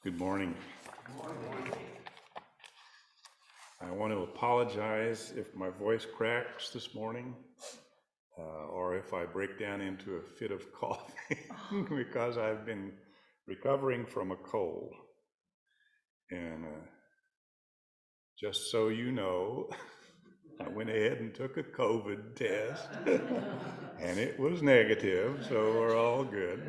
Good morning. I want to apologize if my voice cracks this morning or if I break down into a fit of coughing because I've been recovering from a cold. And just so you know, I went ahead and took a COVID test and it was negative, so we're all good.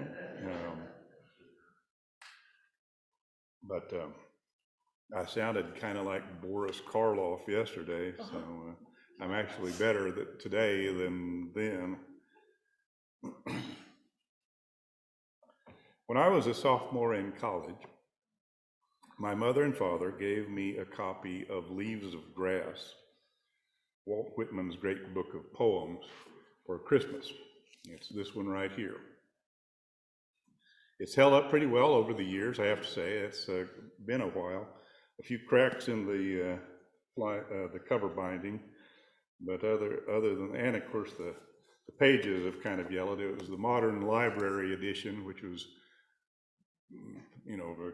But I sounded kind of like Boris Karloff yesterday, so I'm actually better today than then. When I was a sophomore in college, my mother and father gave me a copy of Leaves of Grass, Walt Whitman's great book of poems, for Christmas. It's this one right here. It's held up pretty well over the years, I have to say. It's been a while. A few cracks in the cover binding, but other than, and of course the pages have kind of yellowed. It was the modern library edition, which was,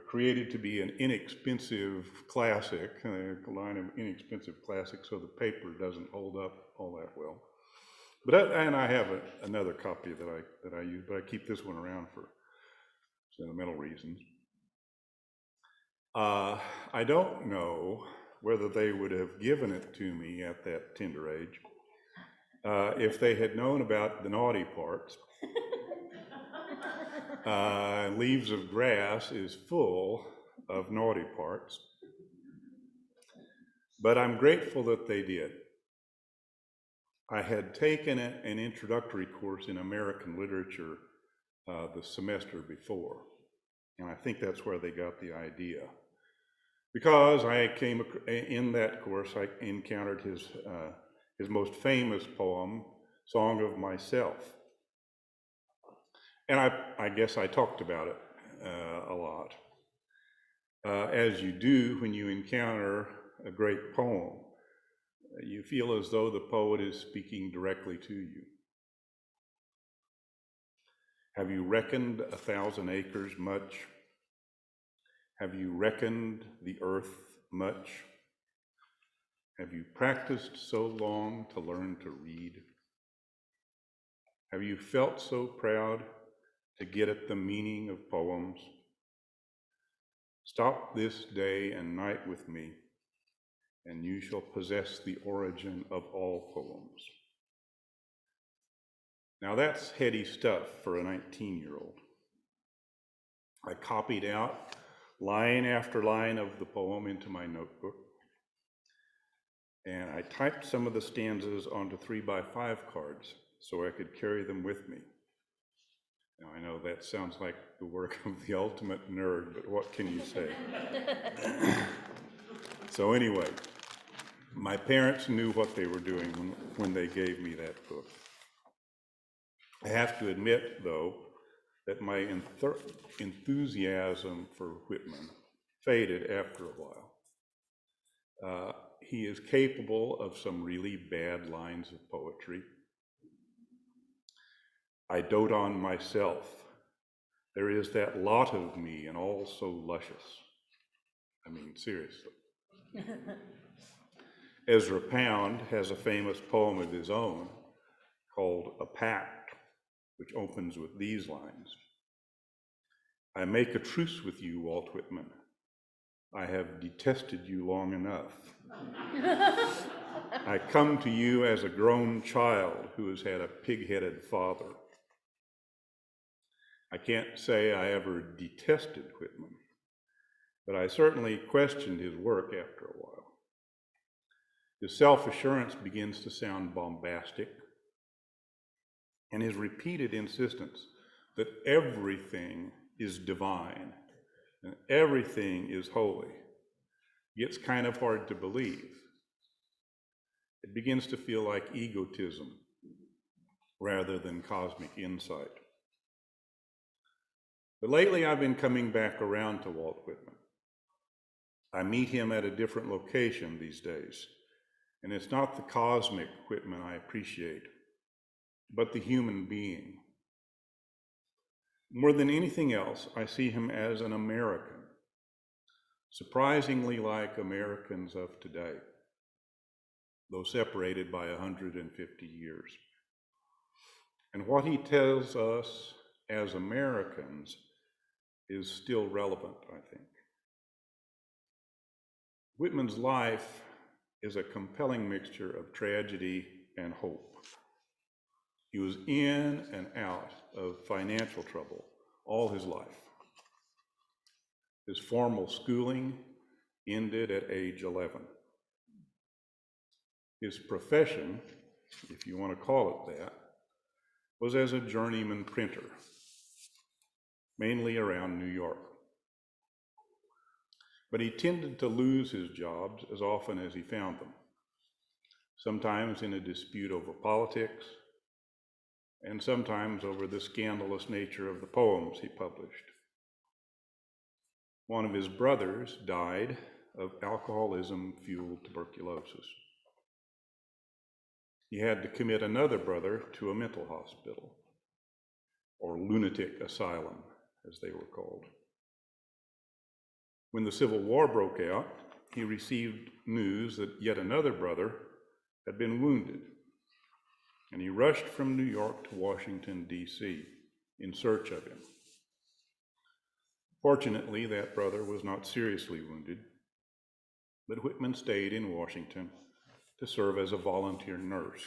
created to be an inexpensive classic, a line of inexpensive classics, so the paper doesn't hold up all that well. But and I have another copy that I use, but I keep this one around for sentimental reasons. I don't know whether they would have given it to me at that tender age if they had known about the naughty parts. Leaves of Grass is full of naughty parts, but I'm grateful that they did. I had taken an introductory course in American literature the semester before, and I think that's where they got the idea. Because in that course, I encountered his most famous poem, Song of Myself. And I guess I talked about it a lot. As you do when you encounter a great poem, you feel as though the poet is speaking directly to you. Have you reckoned 1,000 acres much? Have you reckoned the earth much? Have you practiced so long to learn to read? Have you felt so proud to get at the meaning of poems? Stop this day and night with me, and you shall possess the origin of all poems. Now that's heady stuff for a 19-year-old. I copied out line after line of the poem into my notebook, and I typed some of the stanzas onto 3x5 cards so I could carry them with me. Now I know that sounds like the work of the ultimate nerd, but what can you say? So anyway, my parents knew what they were doing when they gave me that book. I have to admit, though, that my enthusiasm for Whitman faded after a while. He is capable of some really bad lines of poetry. I dote on myself. There is that lot of me and all so luscious. I mean, seriously. Ezra Pound has a famous poem of his own called A Pact, which opens with these lines. I make a truce with you, Walt Whitman. I have detested you long enough. I come to you as a grown child who has had a pig-headed father. I can't say I ever detested Whitman, but I certainly questioned his work after a while. His self-assurance begins to sound bombastic, and his repeated insistence that everything is divine and everything is holy gets kind of hard to believe. It begins to feel like egotism rather than cosmic insight. But lately I've been coming back around to Walt Whitman. I meet him at a different location these days, and it's not the cosmic Whitman I appreciate, but the human being. More than anything else, I see him as an American, surprisingly like Americans of today, though separated by 150 years. And what he tells us as Americans is still relevant, I think. Whitman's life is a compelling mixture of tragedy and hope. He was in and out of financial trouble all his life. His formal schooling ended at age 11. His profession, if you want to call it that, was as a journeyman printer, mainly around New York. But he tended to lose his jobs as often as he found them, sometimes in a dispute over politics, and sometimes over the scandalous nature of the poems he published. One of his brothers died of alcoholism-fueled tuberculosis. He had to commit another brother to a mental hospital, or lunatic asylum, as they were called. When the Civil War broke out, he received news that yet another brother had been wounded, and he rushed from New York to Washington, D.C. in search of him. Fortunately, that brother was not seriously wounded, but Whitman stayed in Washington to serve as a volunteer nurse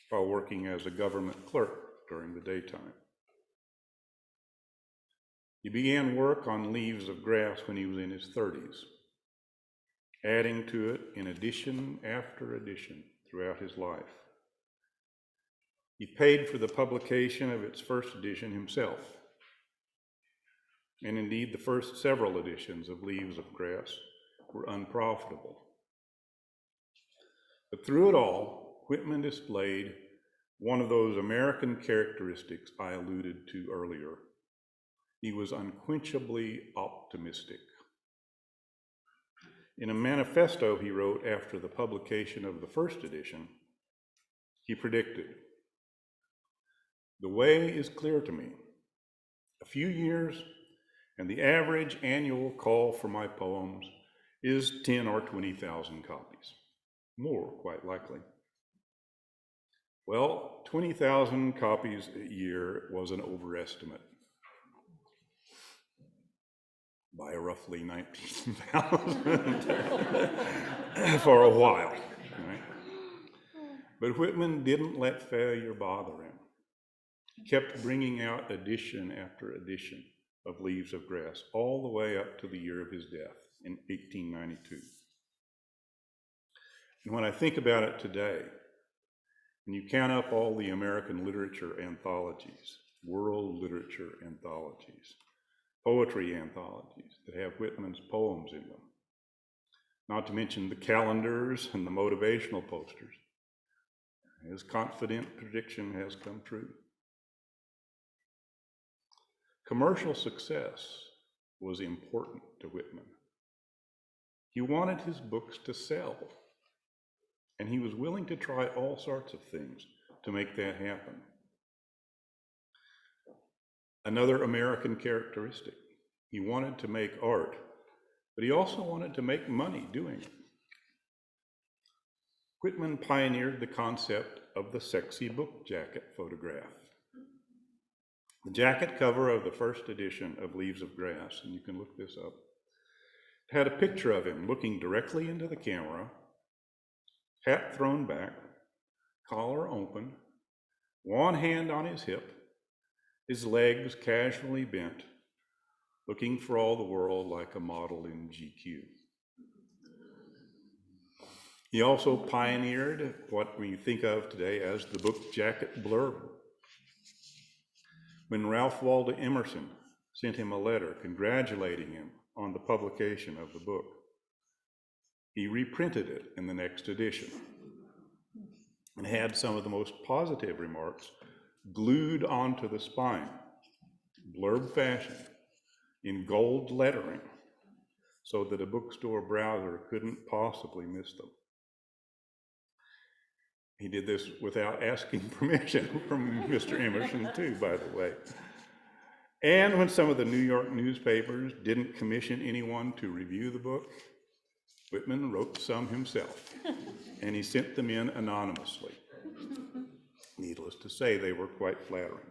while working as a government clerk during the daytime. He began work on Leaves of Grass when he was in his 30s, adding to it in edition after edition throughout his life. He paid for the publication of its first edition himself, and indeed the first several editions of Leaves of Grass were unprofitable. But through it all, Whitman displayed one of those American characteristics I alluded to earlier. He was unquenchably optimistic. In a manifesto he wrote after the publication of the first edition, he predicted, "The way is clear to me. A few years, and the average annual call for my poems is 10 or 20,000 copies. More, quite likely." Well, 20,000 copies a year was an overestimate by roughly 19,000 for a while. Right? But Whitman didn't let failure bother him. He kept bringing out edition after edition of Leaves of Grass, all the way up to the year of his death in 1892. And when I think about it today, and you count up all the American literature anthologies, world literature anthologies, poetry anthologies that have Whitman's poems in them, not to mention the calendars and the motivational posters, his confident prediction has come true. Commercial success was important to Whitman. He wanted his books to sell, and he was willing to try all sorts of things to make that happen. Another American characteristic, he wanted to make art, but he also wanted to make money doing it. Whitman pioneered the concept of the sexy book jacket photograph. The jacket cover of the first edition of Leaves of Grass, and you can look this up, had a picture of him looking directly into the camera, hat thrown back, collar open, one hand on his hip, his legs casually bent, looking for all the world like a model in GQ. He also pioneered what we think of today as the book jacket blurb. When Ralph Waldo Emerson sent him a letter congratulating him on the publication of the book, he reprinted it in the next edition and had some of the most positive remarks glued onto the spine, blurb fashion, in gold lettering, so that a bookstore browser couldn't possibly miss them. He did this without asking permission from Mr. Emerson too, by the way. And when some of the New York newspapers didn't commission anyone to review the book, Whitman wrote some himself, and he sent them in anonymously. Needless to say, they were quite flattering.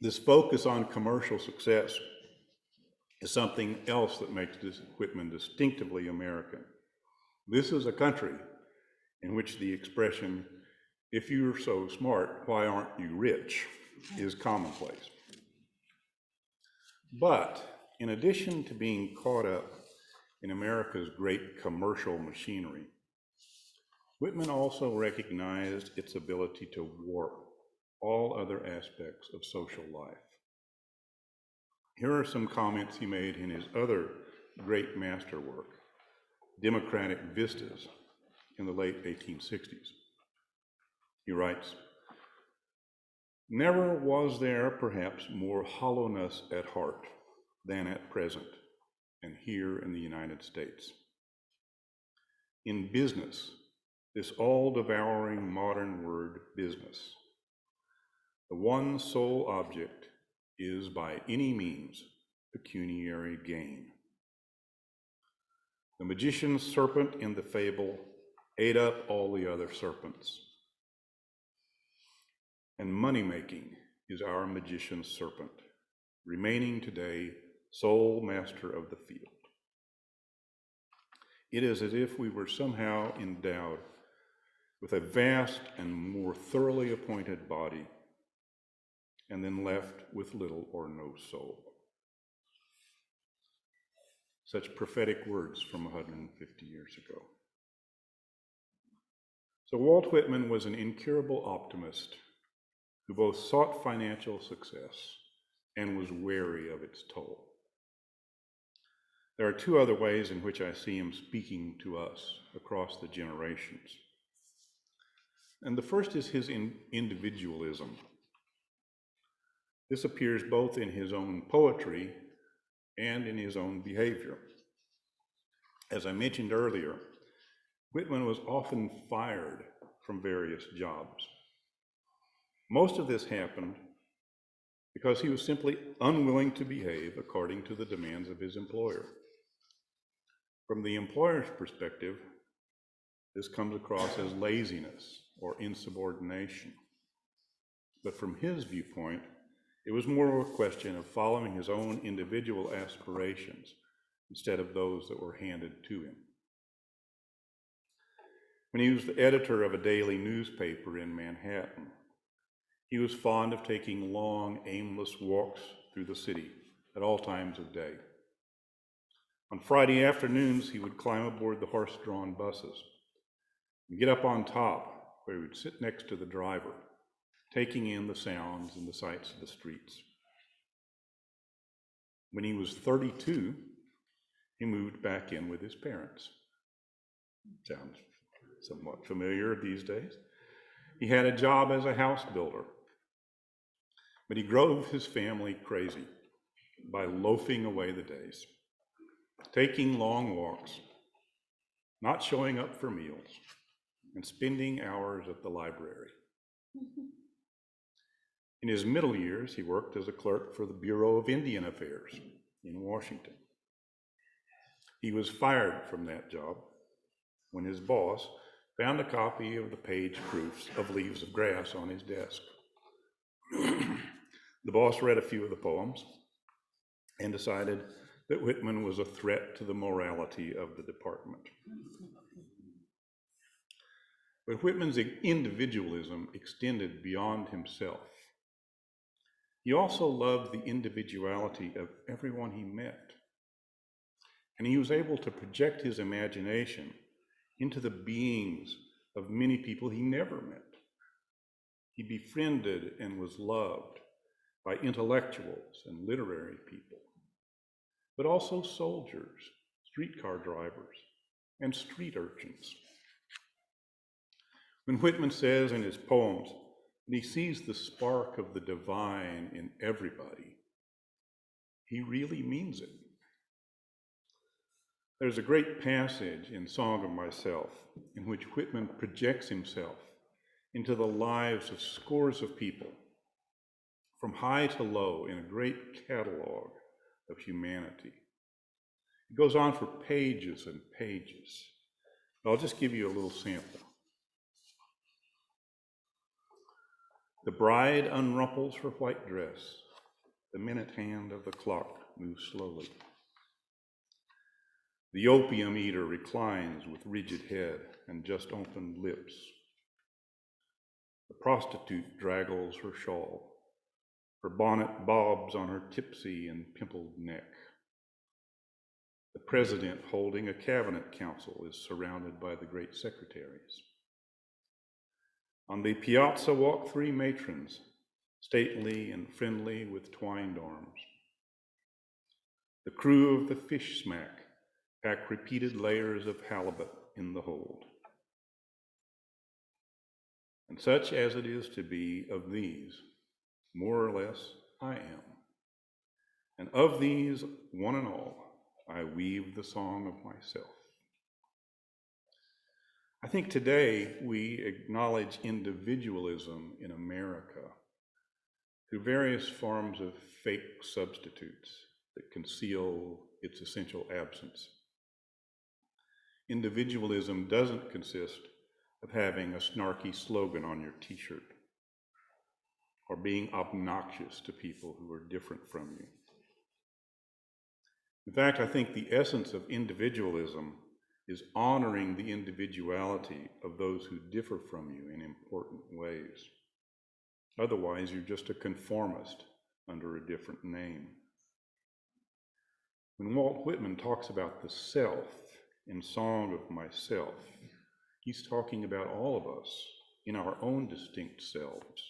This focus on commercial success is something else that makes Whitman distinctively American. This is a country in which the expression, "If you're so smart, why aren't you rich?" is commonplace. But in addition to being caught up in America's great commercial machinery, Whitman also recognized its ability to warp all other aspects of social life. Here are some comments he made in his other great masterwork, Democratic Vistas, in the late 1860s. He writes, "Never was there perhaps more hollowness at heart than at present, and here in the United States. In business, this all-devouring modern word business, the one sole object is by any means pecuniary gain. The magician's serpent in the fable ate up all the other serpents. And money-making is our magician's serpent, remaining today sole master of the field. It is as if we were somehow endowed with a vast and more thoroughly appointed body, and then left with little or no soul." Such prophetic words from 150 years ago. So Walt Whitman was an incurable optimist who both sought financial success and was wary of its toll. There are two other ways in which I see him speaking to us across the generations. And the first is his individualism. This appears both in his own poetry and in his own behavior. As I mentioned earlier, Whitman was often fired from various jobs. Most of this happened because he was simply unwilling to behave according to the demands of his employer. From the employer's perspective, this comes across as laziness or insubordination. But from his viewpoint, it was more of a question of following his own individual aspirations instead of those that were handed to him. When he was the editor of a daily newspaper in Manhattan, he was fond of taking long, aimless walks through the city at all times of day. On Friday afternoons, he would climb aboard the horse-drawn buses and get up on top, where he would sit next to the driver, taking in the sounds and the sights of the streets. When he was 32, he moved back in with his parents. Sounds somewhat familiar these days. He had a job as a house builder, but he drove his family crazy by loafing away the days, taking long walks, not showing up for meals, and spending hours at the library. In his middle years, he worked as a clerk for the Bureau of Indian Affairs in Washington. He was fired from that job when his boss found a copy of the page proofs of Leaves of Grass on his desk. The boss read a few of the poems and decided that Whitman was a threat to the morality of the department. But Whitman's individualism extended beyond himself. He also loved the individuality of everyone he met, and he was able to project his imagination into the beings of many people he never met. He befriended and was loved by intellectuals and literary people, but also soldiers, streetcar drivers, and street urchins. When Whitman says in his poems that he sees the spark of the divine in everybody, he really means it. There's a great passage in Song of Myself in which Whitman projects himself into the lives of scores of people, from high to low, in a great catalog of humanity. It goes on for pages and pages. I'll just give you a little sample. The bride unrumples her white dress. The minute hand of the clock moves slowly. The opium eater reclines with rigid head and just opened lips. The prostitute draggles her shawl. Her bonnet bobs on her tipsy and pimpled neck. The president, holding a cabinet council, is surrounded by the great secretaries. On the piazza walk three matrons, stately and friendly with twined arms. The crew of the fish smack pack repeated layers of halibut in the hold. And such as it is to be of these, more or less, I am. And of these, one and all, I weave the song of myself. I think today we acknowledge individualism in America through various forms of fake substitutes that conceal its essential absence. Individualism doesn't consist of having a snarky slogan on your t-shirt or being obnoxious to people who are different from you. In fact, I think the essence of individualism is honoring the individuality of those who differ from you in important ways. Otherwise, you're just a conformist under a different name. When Walt Whitman talks about the self in Song of Myself, he's talking about all of us in our own distinct selves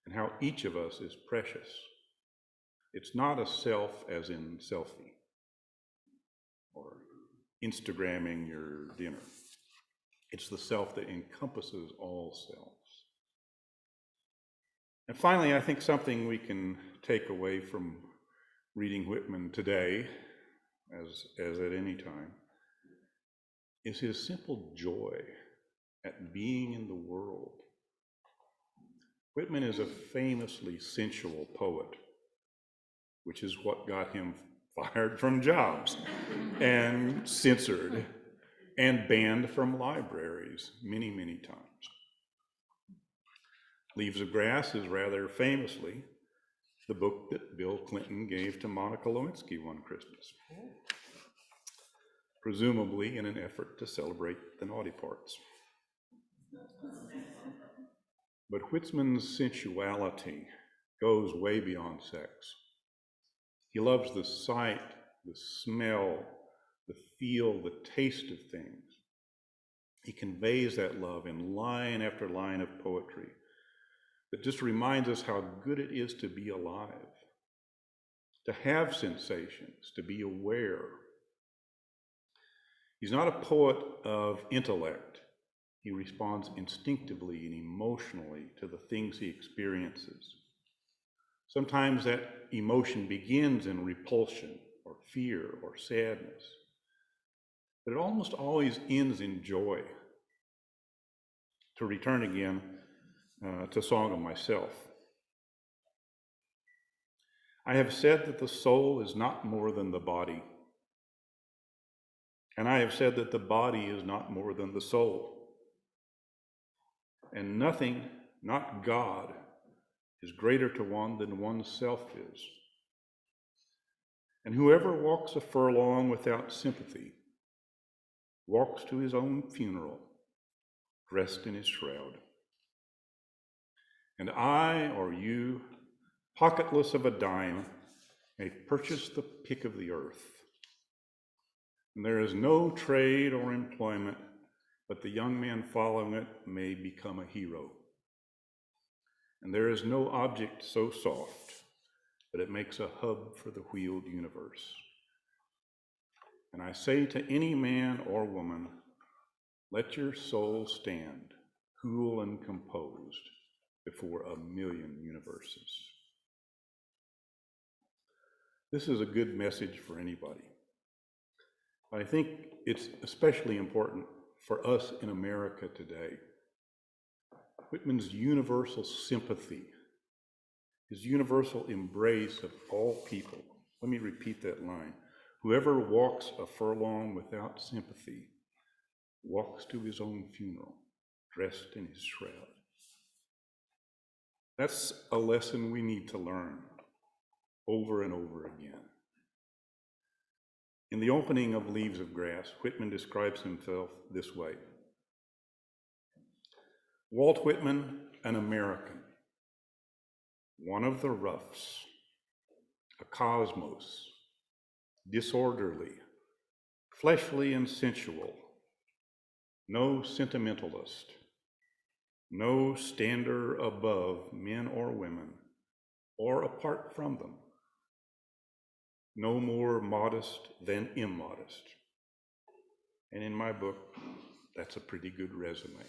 and how each of us is precious. It's not a self as in selfie or Instagramming your dinner. It's the self that encompasses all selves. And finally, I think something we can take away from reading Whitman today, as at any time, is his simple joy at being in the world. Whitman is a famously sensual poet, which is what got him fired from jobs and censored and banned from libraries many, many times. Leaves of Grass is rather famously the book that Bill Clinton gave to Monica Lewinsky one Christmas, presumably in an effort to celebrate the naughty parts. But Whitman's sensuality goes way beyond sex. He loves the sight, the smell, the feel, the taste of things. He conveys that love in line after line of poetry that just reminds us how good it is to be alive, to have sensations, to be aware. He's not a poet of intellect. He responds instinctively and emotionally to the things he experiences. Sometimes that emotion begins in repulsion or fear or sadness, but it almost always ends in joy. To return again to Song of Myself. I have said that the soul is not more than the body, and I have said that the body is not more than the soul. And nothing, not God, is greater to one than oneself is. And whoever walks a furlong without sympathy walks to his own funeral, dressed in his shroud. And I or you, pocketless of a dime, may purchase the pick of the earth. And there is no trade or employment, but the young man following it may become a hero. And there is no object so soft, but it makes a hub for the wheeled universe. And I say to any man or woman, let your soul stand, cool and composed, before a million universes. This is a good message for anybody. I think it's especially important for us in America today. Whitman's universal sympathy, his universal embrace of all people. Let me repeat that line. Whoever walks a furlong without sympathy walks to his own funeral, dressed in his shroud. That's a lesson we need to learn over and over again. In the opening of Leaves of Grass, Whitman describes himself this way. Walt Whitman, an American, one of the roughs, a cosmos, disorderly, fleshly and sensual, no sentimentalist, no stander above men or women, or apart from them, no more modest than immodest. And in my book, that's a pretty good resume.